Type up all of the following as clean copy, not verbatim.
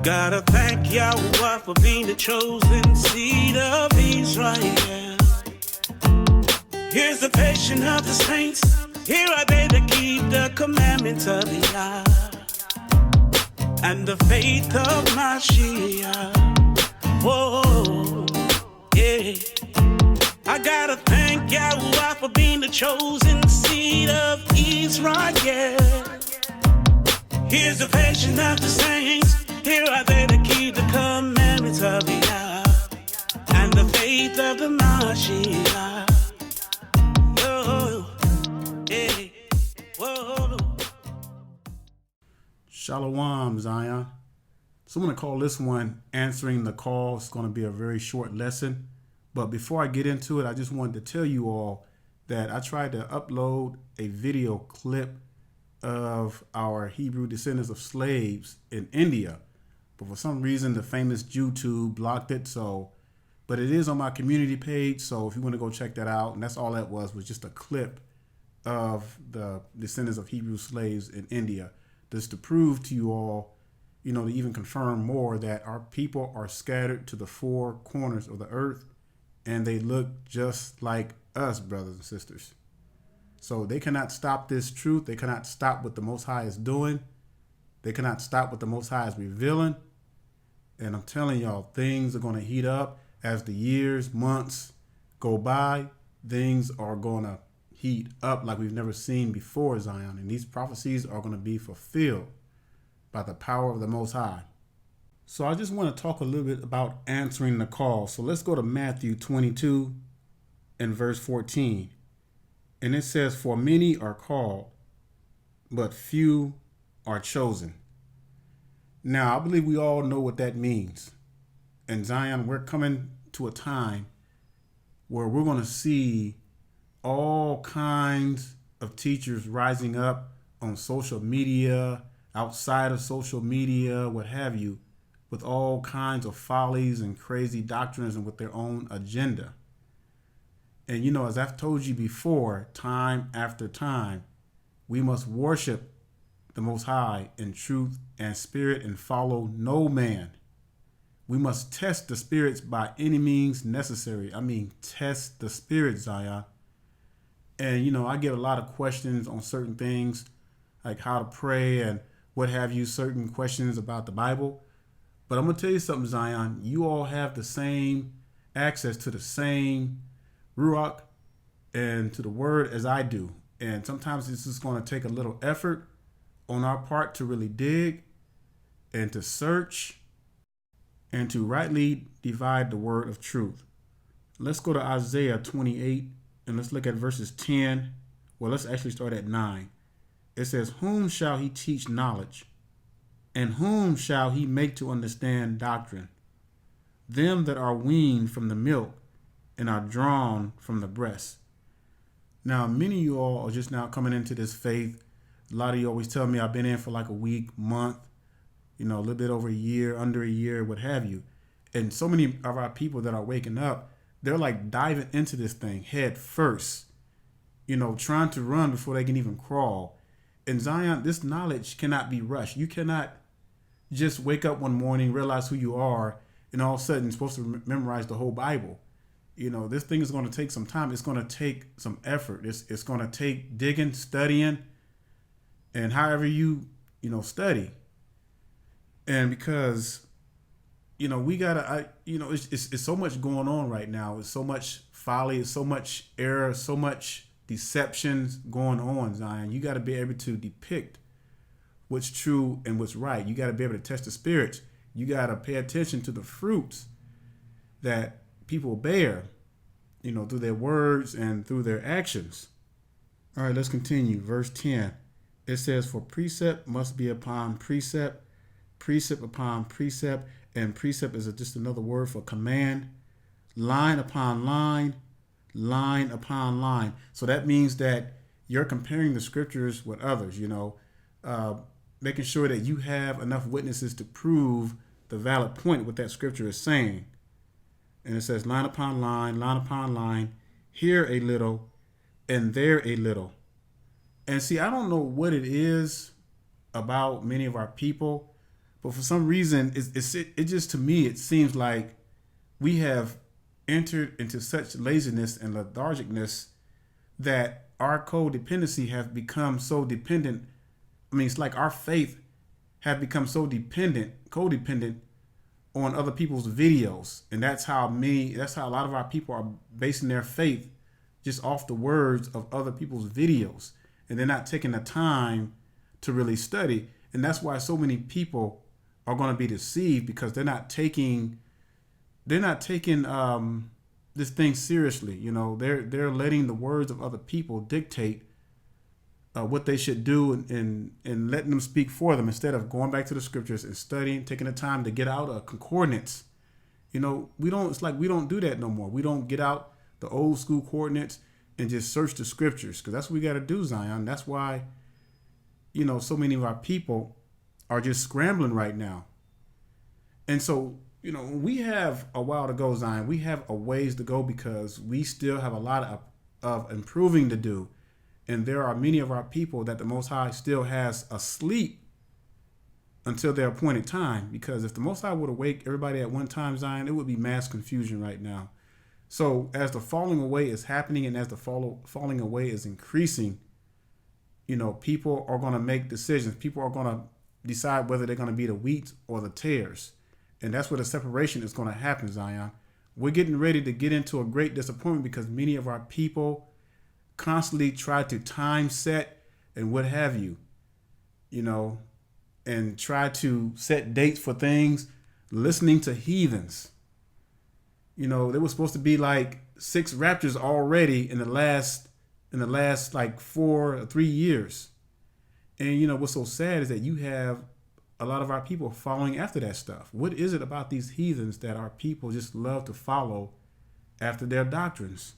Gotta thank Yahweh for being the chosen seed of Israel. Here's the patience of the saints. Here are they that keep the commandments of Yah and the faith of Mashiach. Whoa, yeah. I gotta thank Yahweh for being the chosen seed of Israel. Here's the patience of the saints. Here are they that keep the commandments of Yah and the faith of the Mashiach. Yo, yeah, whoa. Shalom, Zion. So I'm going to call this one Answering the Call. It's going to be a very short lesson. But before I get into it, I just wanted to tell you all that I tried to upload a video clip of our Hebrew descendants of slaves in India. But for some reason, the famous YouTube blocked it. But it is on my community page. So if you want to go check that out, and that's all that was just a clip of the descendants of Hebrew slaves in India. Just to prove to you all, to even confirm more that our people are scattered to the four corners of the earth, and they look just like us, brothers and sisters. So they cannot stop this truth. They cannot stop what the Most High is doing. They cannot stop what the Most High is revealing. And I'm telling y'all, things are going to heat up as the years, months go by. Things are going to heat up like we've never seen before, Zion. And these prophecies are going to be fulfilled by the power of the Most High. So I just want to talk a little bit about answering the call. So let's go to Matthew 22 and verse 14. And it says, "For many are called, but few are chosen." Now, I believe we all know what that means. And Zion, we're coming to a time where we're going to see all kinds of teachers rising up on social media, outside of social media, what have you, with all kinds of follies and crazy doctrines and with their own agenda. And as I've told you before, time after time, we must worship the Most High in truth and spirit and follow no man. We must test the spirits by any means necessary. I mean, test the spirits, Zion. And, I get a lot of questions on certain things, like how to pray and what have you, certain questions about the Bible. But I'm going to tell you something, Zion. You all have the same access to the same Ruach and to the word as I do. And sometimes it's just going to take a little effort on our part to really dig and to search and to rightly divide the word of truth. Let's go to Isaiah 28 and let's look at verses 10. Well, let's actually start at 9. It says, "Whom shall he teach knowledge? And whom shall he make to understand doctrine? Them that are weaned from the milk and are drawn from the breast." Now, many of you all are just now coming into this faith. A lot of you always tell me I've been in for like a week, month, a little bit over a year, under a year, what have you. And so many of our people that are waking up, they're like diving into this thing head first, trying to run before they can even crawl. And Zion, this knowledge cannot be rushed. You cannot just wake up one morning, realize who you are, and all of a sudden you're supposed to memorize the whole Bible. This thing is going to take some time. It's going to take some effort. It's going to take digging, studying, and however you study. And because we gotta it's so much going on right now. It's so much folly, it's so much error, so much deceptions going on, Zion. You got to be able to depict what's true and what's right. You got to be able to test the spirits. You got to pay attention to the fruits that people bear, through their words and through their actions. All right, let's continue. Verse 10. It says, "For precept must be upon precept, precept upon precept," and precept is just another word for command, "line upon line, line upon line." So that means that you're comparing the scriptures with others, making sure that you have enough witnesses to prove the valid point what that scripture is saying. And it says line upon line, here a little and there a little. And see, I don't know what it is about many of our people, But for some reason, it just, to me, it seems like we have entered into such laziness and lethargicness that our codependency has become so dependent. I mean, it's like our faith have become so codependent on other people's videos. And that's how a lot of our people are basing their faith just off the words of other people's videos. And they're not taking the time to really study. And that's why so many people are going to be deceived, because they're not taking this thing seriously. You know, they're letting the words of other people dictate what they should do, and letting them speak for them, instead of going back to the scriptures and studying, taking the time to get out a concordance. You know, we don't do that no more. We don't get out the old school coordinates and just search the scriptures, because that's what we got to do, Zion. That's why, you know, so many of our people are just scrambling right now. And so, you know, we have a while to go, Zion. We have a ways to go, because we still have a lot of improving to do. And there are many of our people that the Most High still has asleep until their appointed time. Because if the Most High would awake everybody at one time, Zion, it would be mass confusion right now. So as the falling away is happening, and as the falling away is increasing, you know, people are going to make decisions. People are going to decide whether they're going to be the wheat or the tares. And that's where the separation is going to happen, Zion. We're getting ready to get into a great disappointment, because many of our people constantly try to time set and what have you, you know, and try to set dates for things, listening to heathens. You know, there was supposed to be like 6 raptures already in the last like 4 or 3 years. And, you know, what's so sad is that you have a lot of our people following after that stuff. What is it about these heathens that our people just love to follow after their doctrines?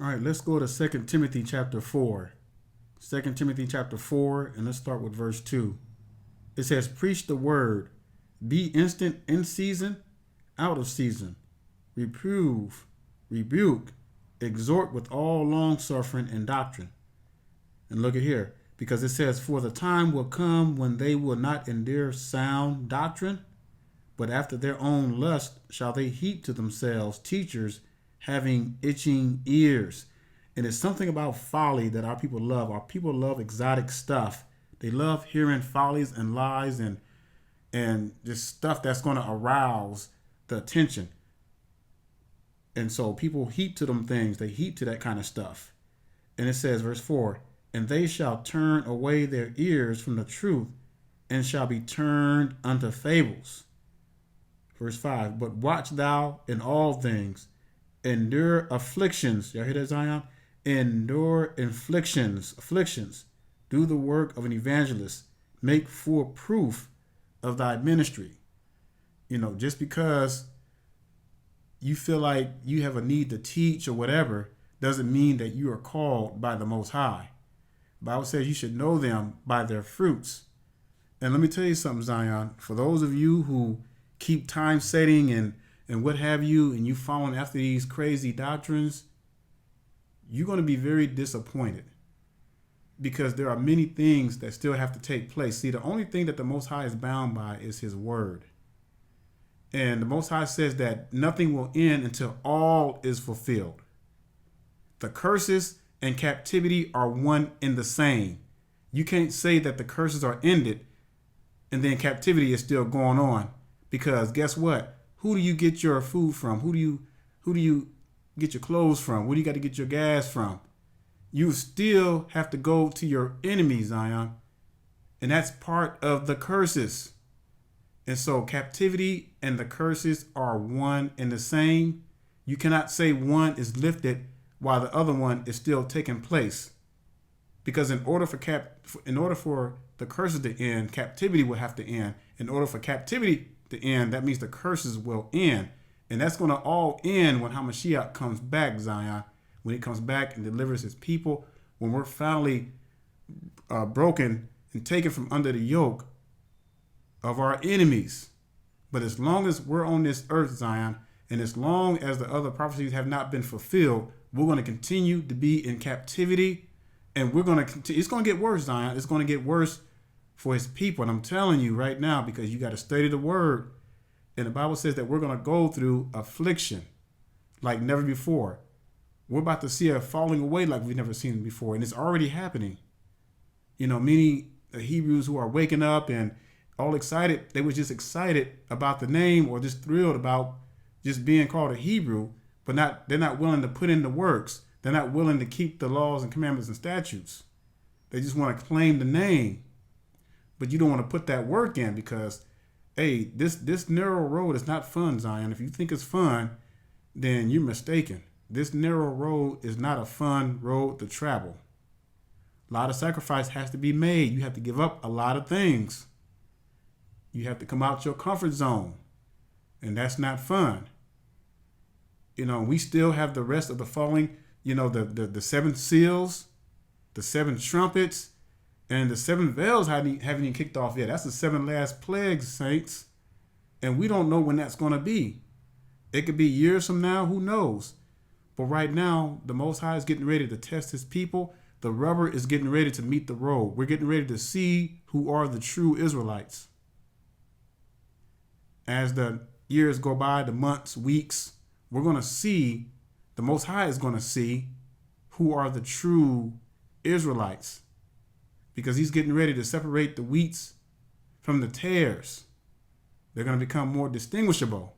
All right, let's go to 2 Timothy chapter 4. 2 Timothy chapter 4, and let's start with verse 2. It says, "Preach the word, be instant in season, out of season, reprove, rebuke, exhort with all long suffering and doctrine." And look at here, because it says, "For the time will come when they will not endure sound doctrine, but after their own lust shall they heap to themselves teachers having itching ears." And it's something about folly that our people love. Our people love exotic stuff. They love hearing follies and lies and just stuff that's going to arouse the attention. And so people heap to them things. They heap to that kind of stuff. And it says, verse 4, "And they shall turn away their ears from the truth, and shall be turned unto fables." Verse 5, "But watch thou in all things, endure afflictions." Y'all hear that, Zion? Endure afflictions. Do the work of an evangelist. Make full proof of thy ministry. You know, just because you feel like you have a need to teach or whatever doesn't mean that you are called by the Most High. The Bible says you should know them by their fruits. And let me tell you something, Zion. For those of you who keep time setting and what have you, and you following after these crazy doctrines, you're going to be very disappointed, because there are many things that still have to take place. See, the only thing that the Most High is bound by is his word. And the Most High says that nothing will end until all is fulfilled. The curses and captivity are one and the same. You can't say that the curses are ended and then captivity is still going on, because guess what? Who do you get your food from? Who do you get your clothes from? Where do you got to get your gas from? You still have to go to your enemies, Zion. And that's part of the curses. And so captivity and the curses are one and the same. You cannot say one is lifted while the other one is still taking place. Because in order for the curses to end, captivity will have to end. In order for captivity to end, that means the curses will end. And that's going to all end when HaMashiach comes back, Zion. When he comes back and delivers his people, when we're finally broken and taken from under the yoke of our enemies. But as long as we're on this earth, Zion, and as long as the other prophecies have not been fulfilled, we're going to continue to be in captivity. And we're going to continue. It's going to get worse, Zion. It's going to get worse for his people. And I'm telling you right now, because you got to study the word. And the Bible says that we're going to go through affliction like never before. We're about to see a falling away like we've never seen before. And it's already happening. Many Hebrews who are waking up and all excited, they were just excited about the name or just thrilled about just being called a Hebrew, but they're not willing to put in the works. They're not willing to keep the laws and commandments and statutes. They just want to claim the name. But you don't want to put that work in because, hey, this narrow road is not fun, Zion. If you think it's fun, then you're mistaken. This narrow road is not a fun road to travel. A lot of sacrifice has to be made. You have to give up a lot of things. You have to come out your comfort zone. And that's not fun. We still have the rest of the falling, the seven seals, the seven trumpets, and the seven veils haven't even kicked off yet. That's the seven last plagues, saints. And we don't know when that's going to be. It could be years from now. Who knows? But right now, the Most High is getting ready to test his people. The rubber is getting ready to meet the road. We're getting ready to see who are the true Israelites. As the years go by, the months, weeks, we're going to see, the Most High is going to see who are the true Israelites. Because he's getting ready to separate the wheats from the tares. They're going to become more distinguishable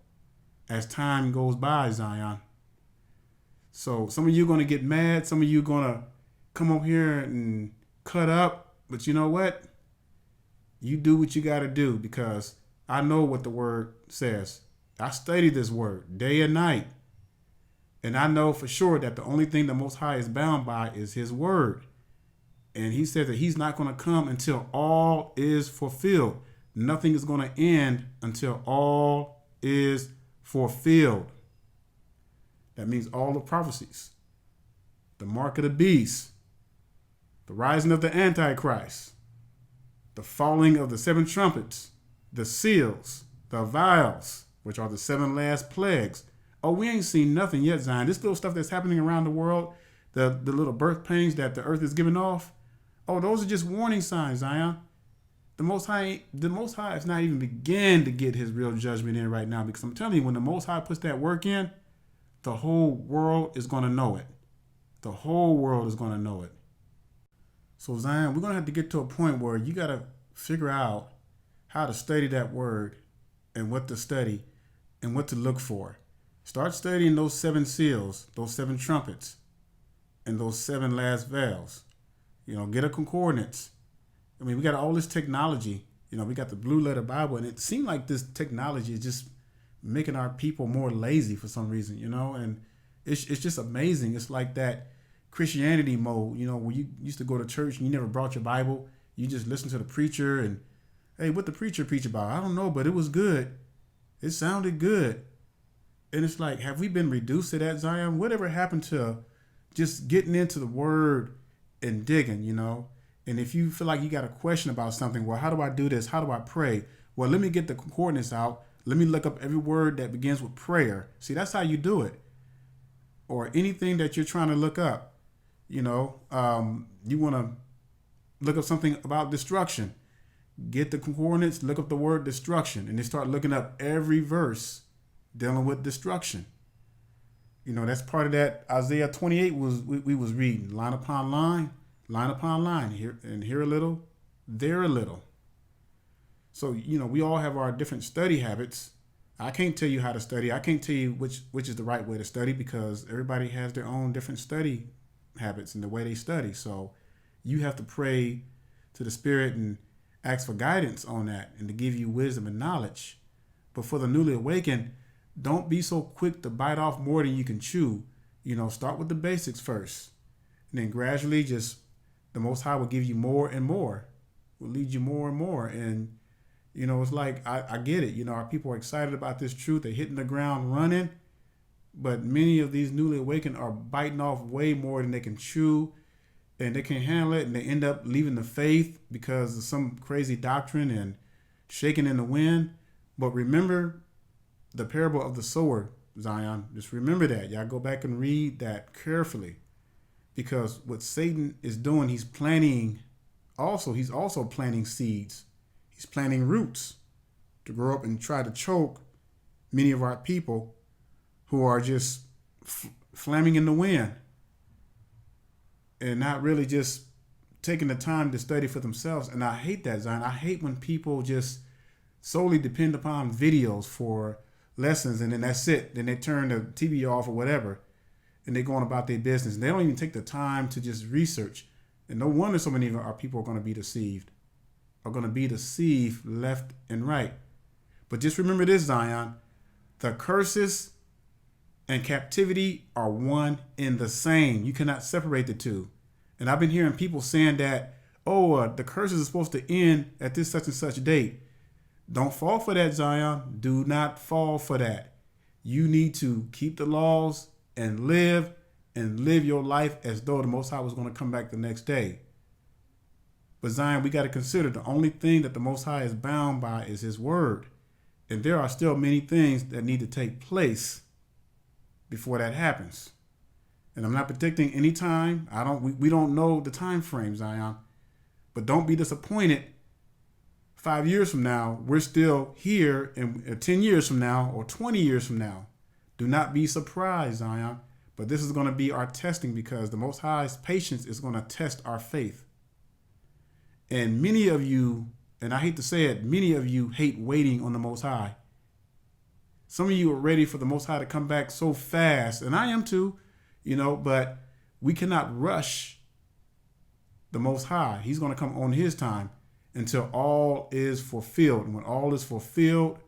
as time goes by, Zion. So some of you are going to get mad. Some of you are going to come up here and cut up. But you know what? You do what you got to do because I know what the word says. I study this word day and night. And I know for sure that the only thing the Most High is bound by is his word. And he said that he's not going to come until all is fulfilled. Nothing is going to end until all is fulfilled. That means all the prophecies, the mark of the beast, the rising of the Antichrist, the falling of the seven trumpets, the seals, the vials, which are the seven last plagues. Oh, we ain't seen nothing yet, Zion. This little stuff that's happening around the world, the little birth pains that the earth is giving off, oh, those are just warning signs, Zion. The Most High is not even begin to get his real judgment in right now because I'm telling you, when the Most High puts that work in, the whole world is going to know it. The whole world is going to know it. So Zion, we're going to have to get to a point where you got to figure out how to study that word and what to study and what to look for. Start studying those seven seals, those seven trumpets, and those seven last veils. Get a concordance. I mean, we got all this technology. We got the Blue Letter Bible, and it seemed like this technology is just making our people more lazy for some reason, and it's just amazing. It's like that Christianity mode, where you used to go to church and you never brought your Bible. You just listen to the preacher and, hey, what the preacher preach about? I don't know, but it was good. It sounded good. And it's like, have we been reduced to that, Zion? Whatever happened to just getting into the word and digging, And if you feel like you got a question about something, well, how do I do this? How do I pray? Well, let me get the concordance out. Let me look up every word that begins with prayer. See, that's how you do it. Or anything that you're trying to look up. You want to look up something about destruction. Get the concordance, look up the word destruction, and then start looking up every verse dealing with destruction. That's part of that Isaiah 28 we was reading, line upon line upon line, here a little, there a little. So, we all have our different study habits. I can't tell you how to study. I can't tell you which is the right way to study because everybody has their own different study habits and the way they study. So you have to pray to the Spirit and ask for guidance on that and to give you wisdom and knowledge. But for the newly awakened, don't be so quick to bite off more than you can chew. Start with the basics first. And then gradually the Most High will give you more and more, will lead you more and more. And, it's like, I get it. Our people are excited about this truth. They're hitting the ground running. But many of these newly awakened are biting off way more than they can chew. And they can't handle it. And they end up leaving the faith because of some crazy doctrine and shaking in the wind. But remember the parable of the sower, Zion. Just remember that. Y'all go back and read that carefully. Because what Satan is doing, he's planting he's also planting seeds. He's planting roots to grow up and try to choke many of our people who are just flaming in the wind and not really just taking the time to study for themselves. And I hate that, Zion. I hate when people just solely depend upon videos for lessons and then that's it. Then they turn the TV off or whatever and they go on about their business. And they don't even take the time to just research. And no wonder so many of our people are going to be deceived, left and right. But just remember this, Zion, the curses and captivity are one and the same. You cannot separate the two. And I've been hearing people saying that, the curses are supposed to end at this such and such date. Don't fall for that, Zion. Do not fall for that. You need to keep the laws and live your life as though the Most High was going to come back the next day. But Zion, we got to consider the only thing that the Most High is bound by is his word. And there are still many things that need to take place before that happens. And I'm not predicting any time. We don't know the time frame, Zion. But don't be disappointed. 5 years from now, we're still here, and 10 years from now or 20 years from now. Do not be surprised, Zion. But this is going to be our testing because the Most High's patience is going to test our faith. And many of you, and I hate to say it, many of you hate waiting on the Most High. Some of you are ready for the Most High to come back so fast, and I am too, but we cannot rush the Most High. He's going to come on his time until all is fulfilled. And when all is fulfilled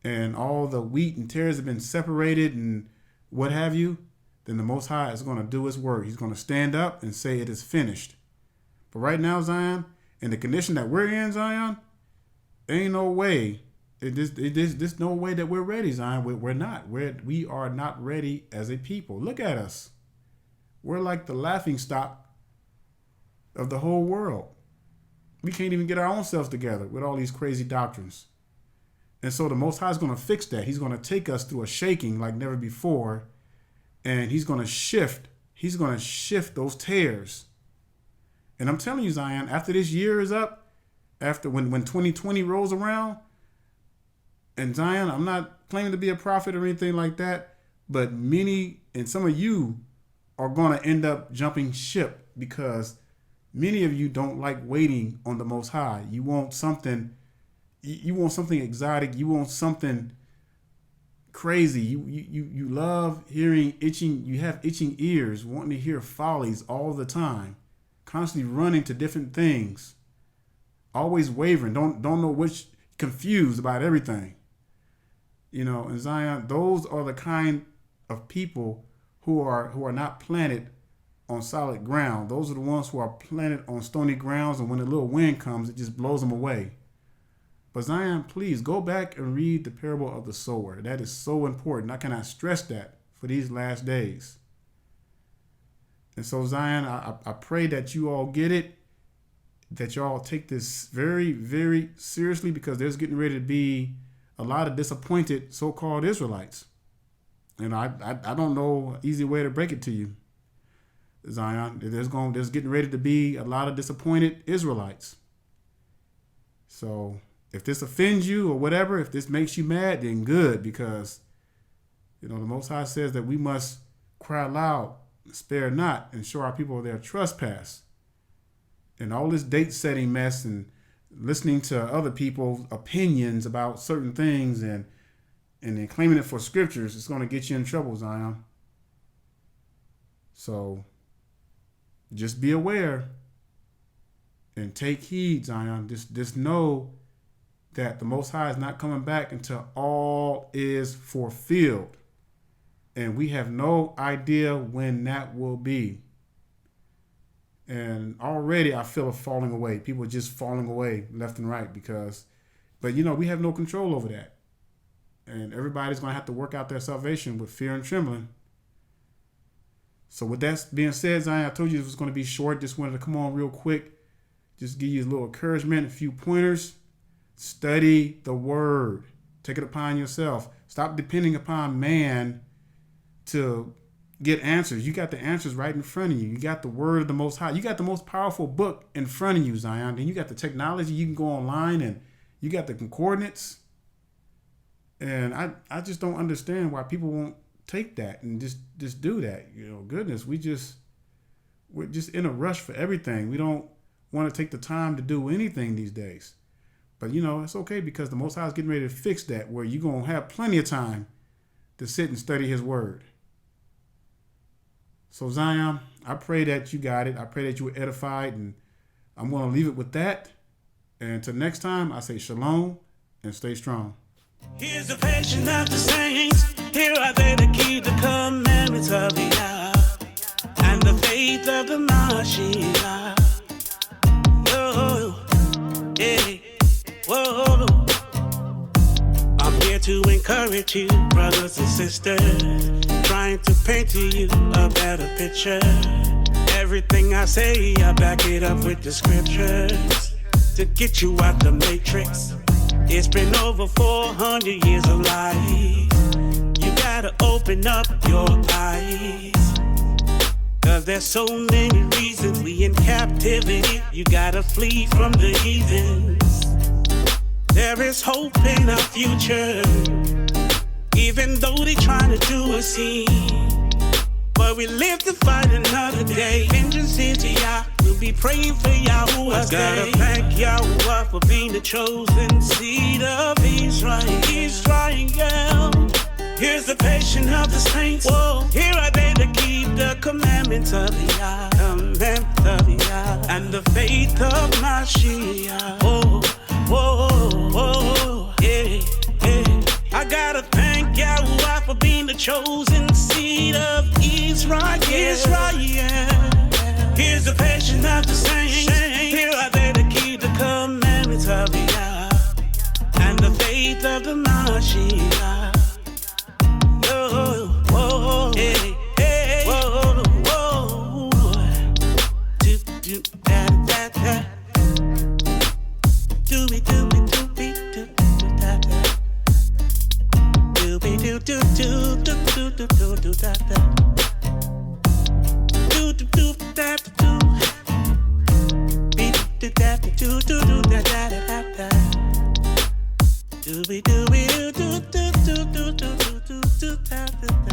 and all the wheat and tares have been separated and what have you, then the Most High is going to do his work. He's going to stand up and say it is finished. But right now, Zion, in the condition that we're in, Zion, ain't no way. There's no way that we're ready, Zion. We're not. We are not ready as a people. Look at us. We're like the laughing stock of the whole world. We can't even get our own selves together with all these crazy doctrines. And so the Most High is going to fix that. He's going to take us through a shaking like never before. And he's going to shift. He's going to shift those tares. And I'm telling you, Zion, after this year is up, after when 2020 rolls around, and Zion, I'm not claiming to be a prophet or anything like that, but many and some of you are going to end up jumping ship because many of you don't like waiting on the Most High. You want something exotic. You want something crazy. You love hearing itching. You have itching ears, wanting to hear follies all the time, constantly running to different things, always wavering. Don't know which, confused about everything. And Zion, those are the kind of people who are not planted on solid ground. Those are the ones who are planted on stony grounds, and when a little wind comes, it just blows them away. But Zion, please go back and read the parable of the sower. That is so important. I cannot stress that for these last days. And so Zion, I pray that you all get it, that y'all take this very, very seriously because there's getting ready to be a lot of disappointed so-called Israelites. And I don't know an easy way to break it to you, Zion. There's getting ready to be a lot of disappointed Israelites. So if this offends you or whatever, if this makes you mad, then good, because the Most High says that we must cry loud, spare not, and show our people their trespass. And all this date setting mess and listening to other people's opinions about certain things and then claiming it for scriptures, it's going to get you in trouble, Zion. So just be aware and take heed, Zion. Just know that the Most High is not coming back until all is fulfilled. And we have no idea when that will be. And already I feel a falling away. People are just falling away left and right but we have no control over that. And everybody's going to have to work out their salvation with fear and trembling. So with that being said, Zion, I told you it was going to be short. Just wanted to come on real quick. Just give you a little encouragement, a few pointers. Study the word. Take it upon yourself. Stop depending upon man to, get answers. You got the answers right in front of you. You got the word of the Most High. You got the most powerful book in front of you, Zion. And you got the technology. You can go online and you got the concordance. And I just don't understand why people won't take that and just do that. You know, goodness, we're just in a rush for everything. We don't want to take the time to do anything these days. But, you know, it's okay because the Most High is getting ready to fix that, where you're going to have plenty of time to sit and study his word. So, Zion, I pray that you got it. I pray that you were edified, and I'm going to leave it with that. And until next time, I say shalom and stay strong. Here's the passion of the saints. Here are they to keep the commandments of the Yah and the faith of the Mashiach. Oh, yeah, whoa. I'm here to encourage you, brothers and sisters, trying to paint to you a better picture. Everything I say, I back it up with the scriptures to get you out the matrix. It's been over 400 years of lies. You gotta open up your eyes, 'cause there's so many reasons we in captivity. You gotta flee from the heathens. There is hope in our future, even though they trying to do us in. But we live to fight another day. Vengeance is Yah. We'll be praying for Yahuwah's day. I gotta thank Yahuwah for being the chosen seed of Israel. Here's the patience of the saints. Whoa. Here are they to keep the commandments of the Yah, and the faith of Mashiach. Oh, whoa, whoa, yeah, yeah. I gotta thank Yahuwah for being the chosen seed of Israel. Here's the patience of the saints. Here are they to keep the commandments of the Yah and the faith of the Mashiach. Oh, whoa, hey, hey, whoa, whoa. Do, do, da, da, da. Do, be, do, be, do, be, do, da, da. Do, be, do, do, do, do, do, do, do, do, da, da. Do, do, do, da, do. Be, do, da, do, do, do, da, da, da, da. Do, be, do, be, do, do, do, do, do, do, do, do, da, da, da.